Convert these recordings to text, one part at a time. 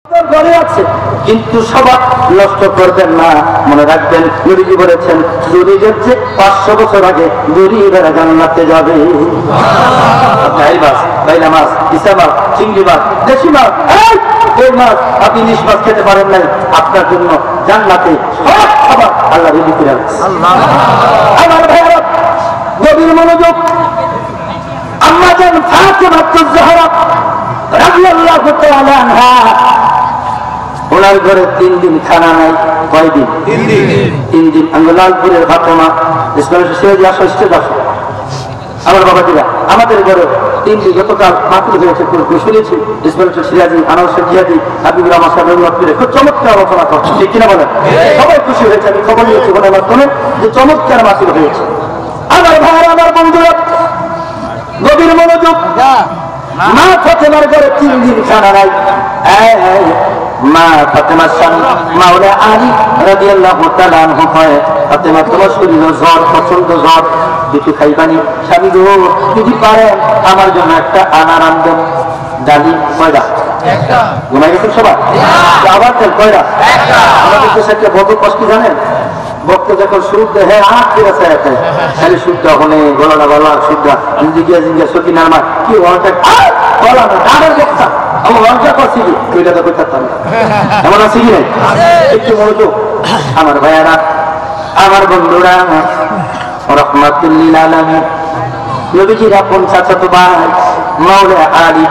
ঘরে আছে, কিন্তু সবার নষ্ট করবেন না। মনে রাখবেন, নবীজি বলেছেন গরিবের যে 500 বছর আগে গরিবেরা জান্নাতে যাবে। এই মাছ, বাইলা মাছ, ইসা মাছ, চিংড়ি মাছ, দেশি মাছ, এই মাছ আপনি ইলিশ মাছ খেতে পারেন নাই, আপনার জন্য জান্নাতে সব খাবার আল্লাহ রেডি করে রাখছে। আমার ভাইরা গভীর মনোযোগ। আম্মা জান ফাতেমা তুজ-জাহরা রাদিয়াল্লাহু তাআলা আনহা, ওনার ঘরে 3 দিন খানা নাই। কয়দিন? 3 দিন। লালপুরের ফাতেমা ইসলামের সিরাজি আসো, স্টেজ আসো। আমার বাবাজিরা, আমাদের ঘরে 3 দিন গতকাল মাতৃ হয়েছে, শুনেছি ইসলামের সিরাজি, আনোয়ার জিহাদি, হাবিবুর রহমান সাহেব রহমতুল্লাহ খুব চমৎকার আলোচনা করছে, ঠিক কিনা বলেন? সবাই খুশি হয়েছে। আমি খবর নিয়েছি ওনার মাধ্যমে যে চমৎকার মাতৃ হয়েছে। আমার ভাইরা, আমার বন্ধুরা, গভীর মনোযোগ। মা ফাতেমার ঘরে 3 দিন খানা নাই। মা ফাতেমার স্বামী মাওলা আলী রাদিয়াল্লাহু তাআলা আনহু কয়, ফাতেমা তোমার শরীরে জ্বর, প্রচন্ড জ্বর, কিছু খাইবানি। স্বামী গো, যদি পারেন আমার জন্য একটা আনার আনবেন। ডালি কয়টা? একটা। ঘুমাই গেছেন সবাই? আবার তেল কয়টা? একটা। আমাদের দেশে একটা বড় কষ্ট জানেন, ভক্ত যখন সুদ দেয়, হ্যাঁ আট ফিরে চাইতে খালি সুদটা ওখানে গলাটা গলা সুদটা জিজ্ঞাসা জিজ্ঞাসা সত্যি নারমা কি ওটা গলা না ডানের বক্তা আমার লঞ্চা করছি কি ওইটা তো করতে পারতাম। এমন আছে কি নাই? একটু মনোযোগ। আমার ভাইয়ারা, আমার বন্ধুরা, রাহমাতুল্লিল আলামিন, নবীজির আপন চাচাতো ভাই মাওলা আলী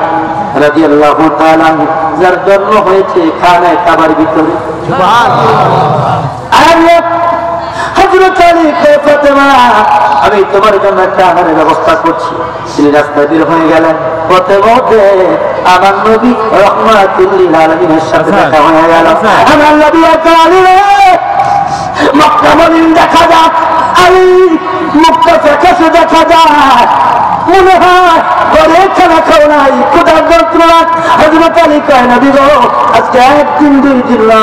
রাদিয়াল্লাহু তাআলা আনহু, যার জন্ম হয়েছে খানায় কাবার ভিতরে। আমি তোমার জন্য একটা আহারের ব্যবস্থা করছি। তিনি রাস্তায় বের হয়ে গেলেন, পথে মধ্যে আমার নবী রাহমাতুল্লিল আলামিনের সাথে দেখা হয়ে গেল। আমার নবী আলী মক্কা মদিনা দেখা যায়, আলী মুক্তা ফেকাশে দেখা যায়, মনে হয় ঘরে খানা খাও নাই, ক্ষুধার যন্ত্রণা। হযরত আলী কয়, নবী গো, আজকে 1 দিন 2 দিন না,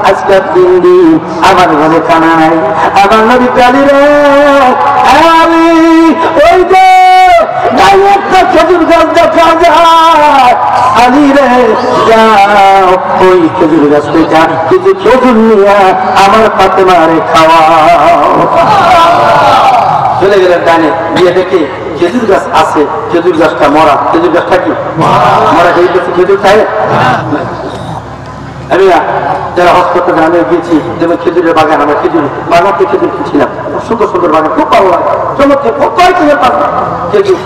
আজকে 3 দিন আমার ঘরে খানা নাই। আমার নবী আলী রে, আলী ওই যে গায়ে একটা খেজুর গাছ দেখা যায়, আলী রে যাও ওই খেজুর গাছ থেকে কিছু খেজুর নিয়ে আমার ফাতেমারে খাওয়াও। চলে গেলেন ডানে, গিয়ে দেখে খেজুর গাছ আছে, খেজুর গাছটা মরা। খেজুর গাছটা কি মরা? খেজুর খায়? আমি যারা হাসপাতালে আমি গিয়েছি, যেমন খেজুরের বাগান, আমার খেজুর বাগান থেকে খেজুর কিনছিলাম, সুন্দর সুন্দর বাগান, খুব ভালো লাগে, চমৎকার, কত খেজুর পাবো খেজুর।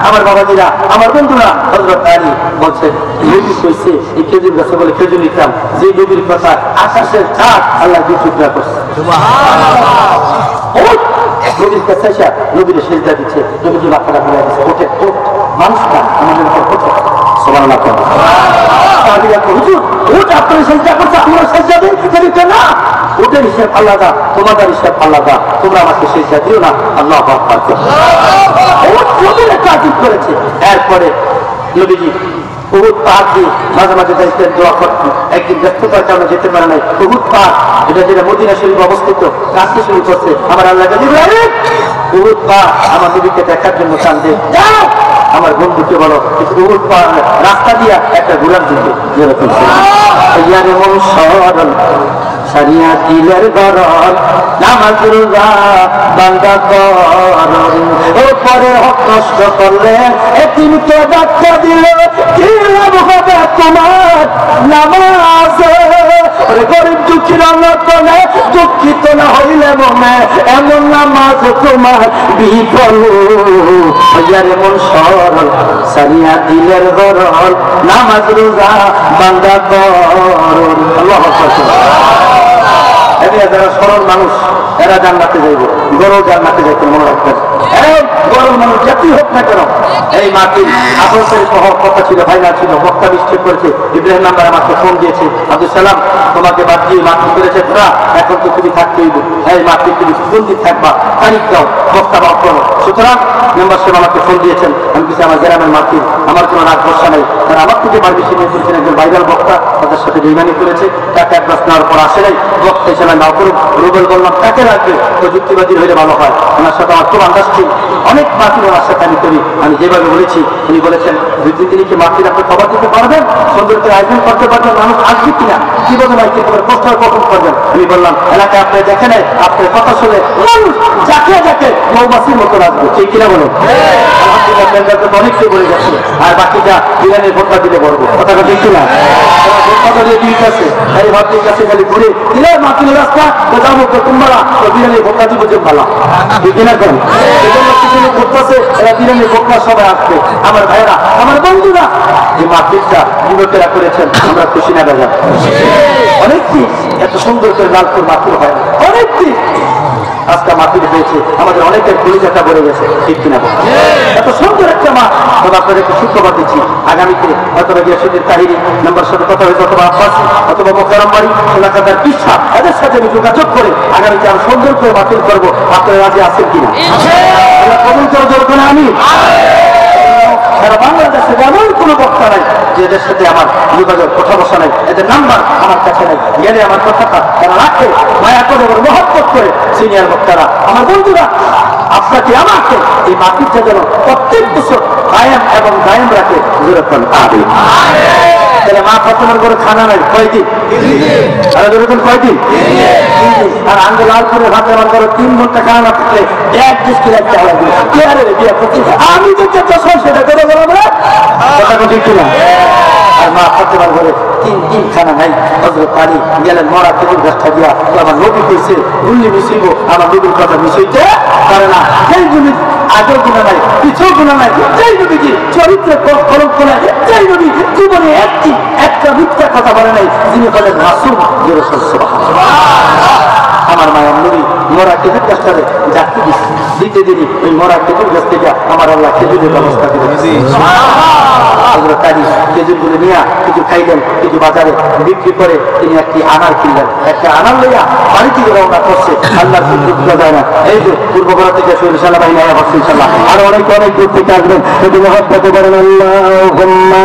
আমার বাবাজিরা, আমার বন্ধুরা, হযরত আলী বলছে কইছে এই খেজুর গাছে বলে খেজুর নিতাম, যে নবীর কথা আকাশের চাঁদ আল্লাহ দিয়ে টুকরা করছে। নবীর কাছে এসে নবীর সেজদা দিচ্ছে, নবীজি মাথাটা ফেলে দিচ্ছে, ওঠে ওঠ, মানুষ না আমাদের উপর ওঠে। সুবহানাল্লাহ। হুজুর ওঠ, আপনি সেজদা করছে, আমরা সেজদা দিই না। ওদের হিসাব আলাদা, তোমাদের হিসাব আলাদা, তোমরা আমাকে সেজদা দিও না। আল্লাহু আকবার। করেছে। এরপরে নবীজি উহুদ পাহাড় দিয়ে মাঝে মাঝে যাইতেন, দোয়া করতেন। একদিন ব্যস্ততার কারণে যেতে পারে নাই। উহুদ পাহাড়, এটা যেটা মদিনা শরীফ অবস্থিত, কাঁদতে শুরু করছে। আমার আল্লাহ উহুদ পাহাড় আমার নবীকে দেখার জন্য কান্দে। আমার বন্ধুকে বলো উহুদ পাহাড় রাস্তা দিয়া একটা ঘোরার দিকে যেরকম মন সরল সারিয়া দিলের গরল নামাজ রোজা বান্দা করল, এরপরে কষ্ট করলে এতিমকে ডাক্তার দিলে কি লাভ হবে তোমার নামাজে? গরিব দুঃখীর অন্যতনে দুঃখিত না হইলে মনে এমন নামাজ তোমার বিফল। মন সরল সারিয়া দিলের গরল নামাজ রোজা বান্দা করল। আল্লাহু আকবার। যারা সরল মানুষ এরা জান্নাতে যাইব, গরু জান্নাতে যাইতে মনে রাখবেন। গরুর মানুষ জাতি হোক না কেন, এই মাটির আবশ্যক সহ কথা ছিল, ফাইনাল ছিল, বক্তা নিশ্চয় করেছে। ইব্রাহিম নাম্বার আমাকে ফোন দিয়েছে, আব্দুল সালাম তোমাকে বাদ দিয়ে মাটি করেছে ধরা, এখন তো তুমি থাকতেই, এই মাটি তুমি বন্দি থাকবা, তারিখ দাও, বক্তা বাদ করো। সুতরাং মেম্বার সাহেব আমাকে ফোন দিয়েছেন, আমি কিছু আমার গ্রামের মাটি, আমার কোনো রাগ ভরসা নেই। তারা আমার থেকে পারমিশন নিয়ে করেছেন, একজন ভাইরাল বক্তা, তাদের সাথে বেইমানি করেছে, টাকা অ্যাডভান্স নেওয়ার পর আসে নাই, বক্তা হিসেবে নাও করুক। রুবেল বললাম তাকে রাখবে, প্রযুক্তিবাদী হলে ভালো হয়। ওনার সাথে আমার খুব আন্দাজটি অনেক মাহফিল ওনার সাথে আমি করি। আমি যেভাবে বলেছি উনি বলেছেন 2-3 দিনে কি মাহফিল আপনি খবর দিতে পারবেন, সুন্দর করে আয়োজন করতে পারবেন, মানুষ আসবে কিনা, কি বলবেন মাইকে পোস্টার কখন করবেন। আমি বললাম এলাকায় আপনি দেখে নেয়, আপনার কথা শুনে মানুষ যাকে যাকে মৌমাছির মতো রাখবে, ঠিক কিনা বলুন। আলহামদুলিল্লাহ অনেককে বলে যাচ্ছে, আর বাকিটা বিরিয়ানির ভোটটা দিলে বলবো, কথাটা ঠিক কিনা। এই ভাবটির কাছে খালি ঘুরে দিলে মাহফিলের রাস্তা তো যাবো তো তোমরা তো বিরিয়ানির ভোটটা দিব যে ভালো, ঠিক কিনা করেন। এজন্য কিছু করতেছে এরা বিরিয়ানির ভোটটা সবাই আসবে। আমার ভাইরা, আমার বন্ধুরা, যে মাহফিলটা যুবকেরা করেছেন আমরা খুশি না বেজা? অনেক দিন এত সুন্দর করে লালপুর মাহফিল হয়, অনেক দিন আজকে মাহফিল হয়েছে, আমাদের অনেকের পরিচয়টা বেড়ে গেছে, ঠিক কিনা। এত সুন্দর একটা মাঠ, তবে আপনাদেরকে শুক্রবার দিচ্ছি। আগামীতে অথবা গিয়াসুদ্দিন তাহিরি মেম্বার সাথে কথা হয়েছে, অথবা আব্বাস, অথবা মোকারম বাড়ি, সোনাকাদার পিসা, এদের সাথে আমি যোগাযোগ করে আগামীতে আমি সুন্দর করে মাহফিল করবো। আপনারা রাজি আছেন কিনা? কবুল করে জোর করে আমি। সারা বাংলাদেশে এমন কোনো বক্তা নাই যে এদের সাথে আমার যোগাযোগ কথা বসা নাই, এদের নাম্বার আমার কাছে নাই, গেলে আমার কথাটা তারা রাখে, মায়া করে এবং মহব্বত করে সিনিয়র বক্তারা। আমার বন্ধুরা, আপনাকে আমাকে এই মাহফিলটা যেন প্রত্যেক বছর কায়েম এবং দায়েম রাখে, যেরকম আমিন। তাহলে মা ফাতেমার করে খানা নাই কয়দিন? আর যেরকম কয়দিন? আর আঙ্গুল লালপুরের ভাতে আমার করে 3 ঘন্টা খানা না থাকলে এক দৃষ্টি রাখতে হবে। আমি যেটা চাই সেটা করে বলবো না, কথা ঠিক কিনা। আর মা ফাতেমার ঘরে 3 দিন খানা নাই। হযরত আলী গেলেন মরা খেজুর গাছটা দিয়া, আমার নবী কইছে উল্লি মিশিব, আমার নবীর কথা মিশাইতে পারে না। সেই নবী আগেও গুণা নাই, পিছু গুণা নাই, যেই নবী কি চরিত্রে কলঙ্ক নাই, যেই নবী জীবনে একটা মিথ্যা কথা বলে নাই, যিনি হলেন রাসূল। আমার মায়ের নবী মরা খেজুর গাছটারে জাতি দিতে দিনই ওই মরা খেজুর গাছ থেকে আমার আল্লাহ খেজুরের ব্যবস্থা দিয়েছে। খেজুরগুলো নিয়ে কিছু খাইলেন, কিছু বাজারে বিক্রি করে তিনি একটি আনার কিনলেন। একটা আনার লইয়া বাড়ি থেকে রওনা করছে। আল্লাহ বোঝা যায় না, এই যে পূর্বপাড়া থেকে সরিষালা বাহিনী আরো অনেক অনেক দূর থেকে আসবেন, যদি মহব্বতে পারেন আল্লাহুম্মা